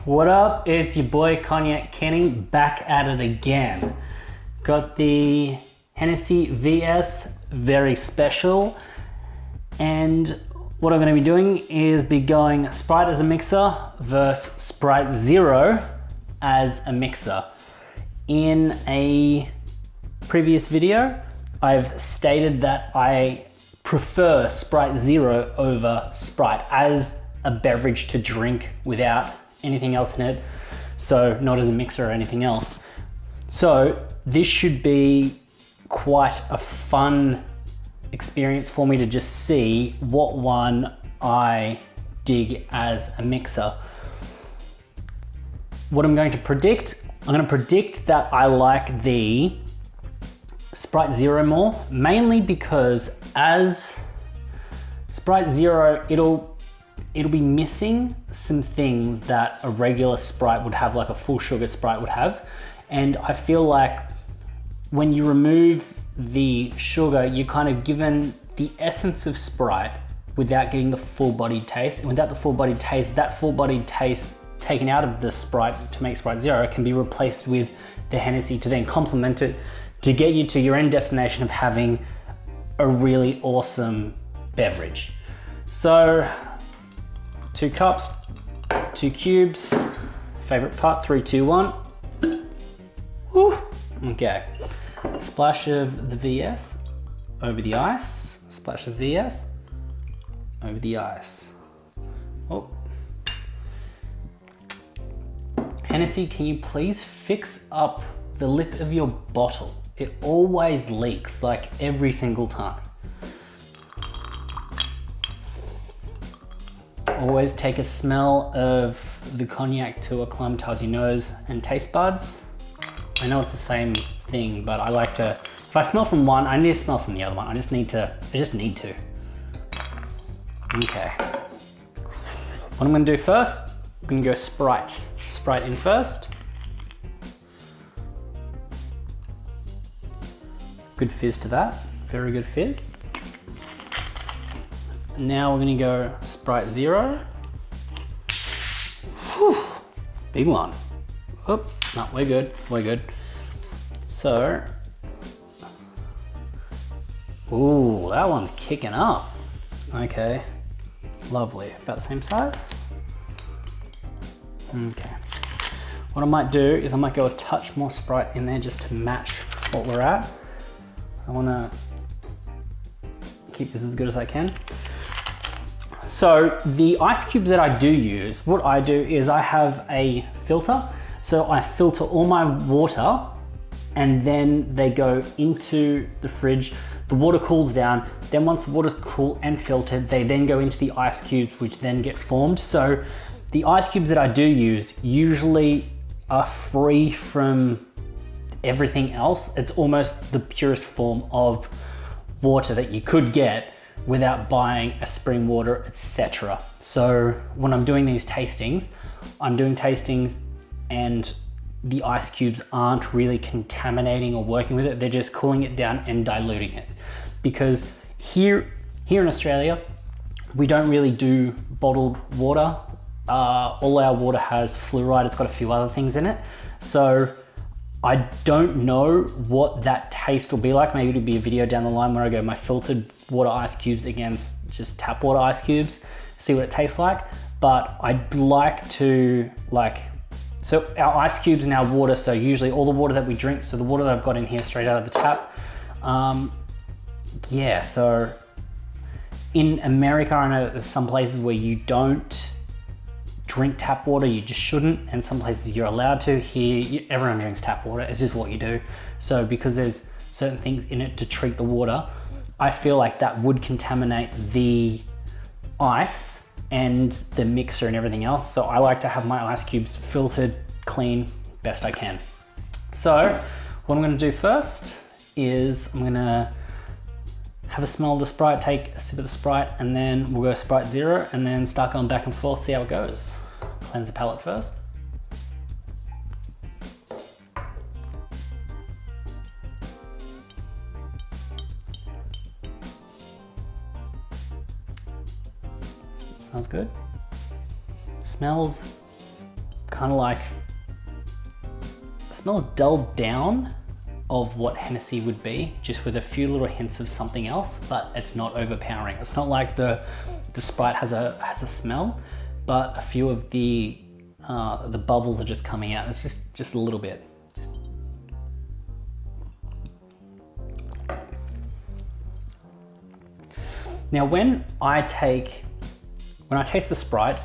What up? It's your boy Cognac Kenny back at it again. Got the Hennessy VS, very special. And what I'm going to be doing is be going Sprite as a mixer versus Sprite Zero as a mixer. In a previous video, I've stated that I prefer Sprite Zero over Sprite as a beverage to drink without anything else in it, so not as a mixer or anything else. So this should be quite a fun experience for me to just see what one I dig as a mixer. What I'm going to predict, I'm going to predict that I like the Sprite Zero more, mainly because as Sprite Zero, it'll be missing some things that a regular Sprite would have, like a full sugar Sprite would have. And I feel like when you remove the sugar, you're kind of given the essence of Sprite without getting the full bodied taste. And without the full bodied taste, that full bodied taste taken out of the Sprite to make Sprite Zero can be replaced with the Hennessy to then complement it to get you to your end destination of having a really awesome beverage. So 2 cups, 2 cubes, favorite part, 3, 2, 1. Woo. Okay, splash of the VS over the ice, splash of VS over the ice. Oh. Hennessy, can you please fix up the lip of your bottle? It always leaks, like every single time. Always take a smell of the cognac to acclimatize your nose and taste buds. I know it's the same thing, but I like to, if I smell from one, I need to smell from the other one. I just need to. Okay. What I'm gonna do first, I'm gonna go Sprite. Sprite in first. Good fizz to that, very good fizz. Now we're gonna go Sprite Zero. Whew, big one. Oop, no, we're good, we're good. So, ooh, that one's kicking up. Okay, lovely. About the same size? Okay. What I might do is I might go a touch more Sprite in there just to match what we're at. I wanna keep this as good as I can. So the ice cubes that I do use, what I do is I have a filter. So I filter all my water and then they go into the fridge. The water cools down. Then once the water's cool and filtered, they then go into the ice cubes, which then get formed. So the ice cubes that I do use usually are free from everything else. It's almost the purest form of water that you could get without buying a spring water, etc. So when I'm doing these tastings, I'm doing tastings and the ice cubes aren't really contaminating or working with it. They're just cooling it down and diluting it. Because here in Australia, we don't really do bottled water. All our water has fluoride. It's got a few other things in it. So I don't know what that taste will be like. Maybe it'll be a video down the line where I go my filtered water ice cubes against just tap water ice cubes, see what it tastes like. But I'd like to so our ice cubes and our water, so usually all the water that we drink, so the water that I've got in here straight out of the tap. Yeah, so in America, I know that there's some places where you don't drink tap water, you just shouldn't, and some places you're allowed to. Here, everyone drinks tap water, it's just what you do. So because there's certain things in it to treat the water, I feel like that would contaminate the ice and the mixer and everything else. So I like to have my ice cubes filtered, clean, best I can. So what I'm gonna do first is I'm gonna have a smell of the Sprite, take a sip of the Sprite, and then we'll go Sprite Zero and then start going back and forth, see how it goes. Cleanse the palate first. Smells good. Smells kind of like, it smells dulled down of what Hennessy would be, just with a few little hints of something else, but it's not overpowering. It's not like the Sprite has a smell, but a few of the bubbles are just coming out. It's just a little bit. Now, when I taste the Sprite,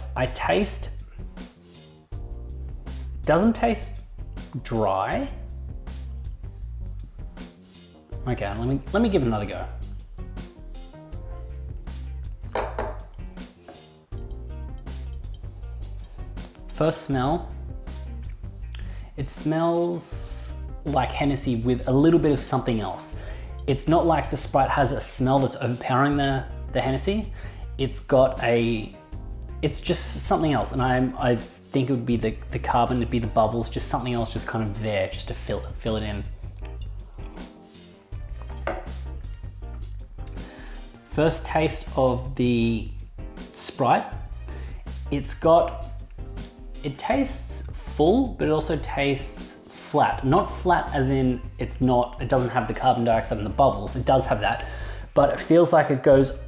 doesn't taste dry. Okay, let me give it another go. First smell, it smells like Hennessy with a little bit of something else. It's not like the Sprite has a smell that's overpowering the Hennessy. It's just something else, and I think it would be the carbon, it'd be the bubbles, just something else just kind of there, just to fill it in. First taste of the Sprite, it tastes full, but it also tastes flat. Not flat as in it doesn't have the carbon dioxide and the bubbles, it does have that, but it feels like it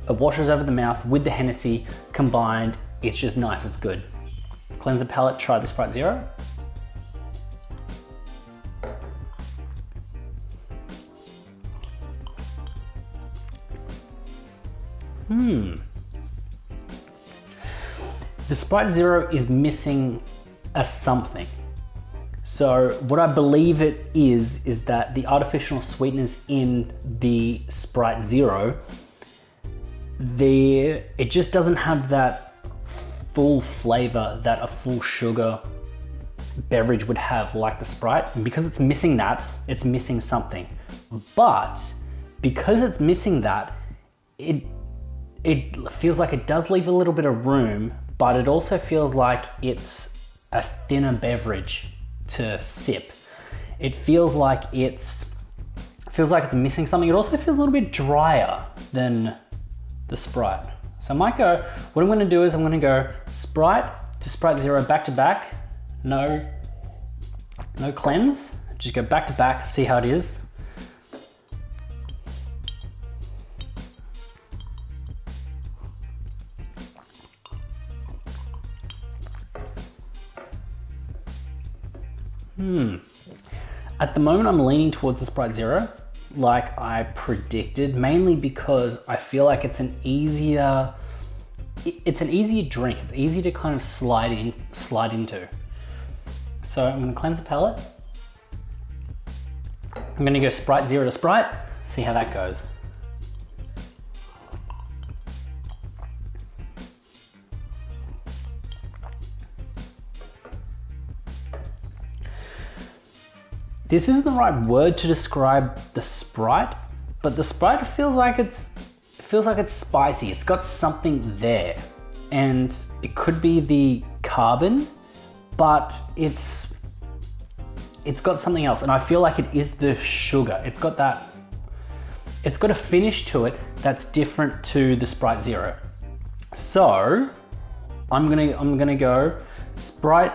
washes over the mouth with the Hennessy combined. It's just nice, it's good. Cleanse the palate, try the Sprite Zero. The Sprite Zero is missing a something. So what I believe it is that the artificial sweeteners in the Sprite Zero, it just doesn't have that full flavor that a full sugar beverage would have, like the Sprite. And because it's missing that, it's missing something. But because it's missing that, it feels like it does leave a little bit of room, but it also feels like it's a thinner beverage to sip. It feels like it's missing something. It also feels a little bit drier than the Sprite. So I might go, what I'm gonna do is I'm gonna go Sprite to Sprite Zero back to back. No cleanse, just go back to back, see how it is. At the moment, I'm leaning towards the Sprite Zero, like I predicted, mainly because I feel like it's an easier drink. It's easy to kind of slide into. So I'm gonna cleanse the palate. I'm gonna go Sprite Zero to Sprite, see how that goes. This isn't the right word to describe the Sprite, but the Sprite feels like it's spicy. It's got something there, and it could be the carbon, but it's got something else, and I feel like it is the sugar. It's got a finish to it that's different to the Sprite Zero. So I'm gonna go Sprite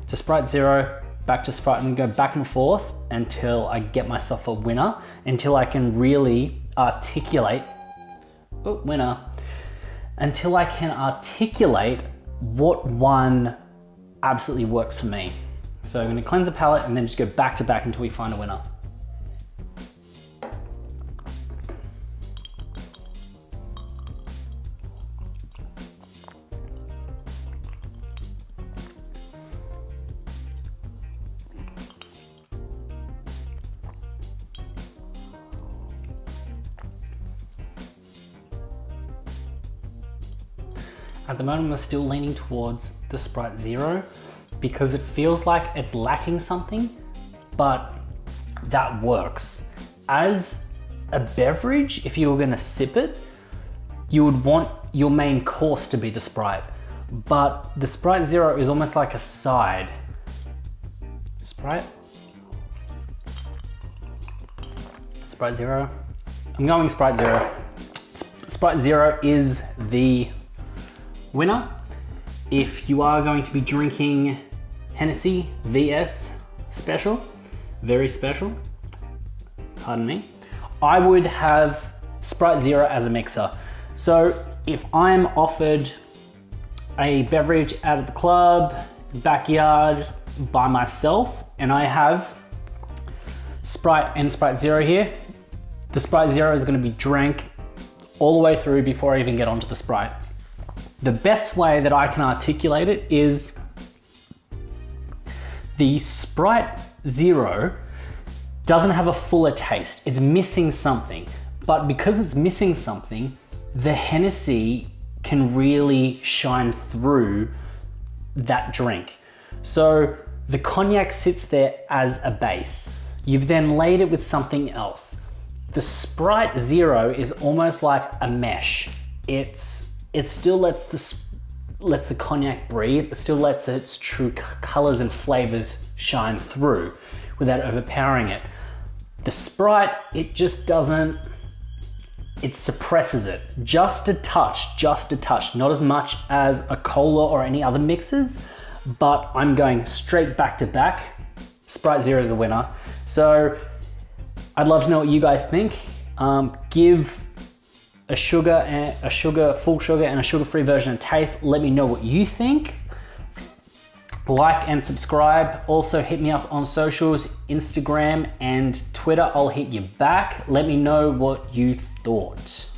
to Sprite Zero, back to Sprite, and go back and forth until I get myself a winner, until I can really articulate, until I can articulate what one absolutely works for me. So I'm gonna cleanse the palate and then just go back to back until we find a winner. At the moment, I'm still leaning towards the Sprite Zero because it feels like it's lacking something, but that works. As a beverage, if you were gonna sip it, you would want your main course to be the Sprite, but the Sprite Zero is almost like a side. Sprite Zero. I'm going Sprite Zero. Sprite Zero is the winner. If you are going to be drinking Hennessy VS special, very special, pardon me. I would have Sprite Zero as a mixer. So if I'm offered a beverage out at the club, backyard, by myself, and I have Sprite and Sprite Zero here, the Sprite Zero is going to be drank all the way through before I even get onto the Sprite. The best way that I can articulate it is the Sprite Zero doesn't have a fuller taste. It's missing something, but because it's missing something, the Hennessy can really shine through that drink. So the cognac sits there as a base. You've then laid it with something else. The Sprite Zero is almost like a mesh. It still lets the cognac breathe. It still lets its true colors and flavors shine through without overpowering it. The Sprite, it just doesn't, it suppresses it just a touch, not as much as a cola or any other mixes, but I'm going straight back to back. Sprite Zero is the winner. So I'd love to know what you guys think. Give a full sugar and a sugar-free version a taste. Let me know what you think. Like and subscribe. Also hit me up on socials, Instagram and Twitter. I'll hit you back. Let me know what you thought.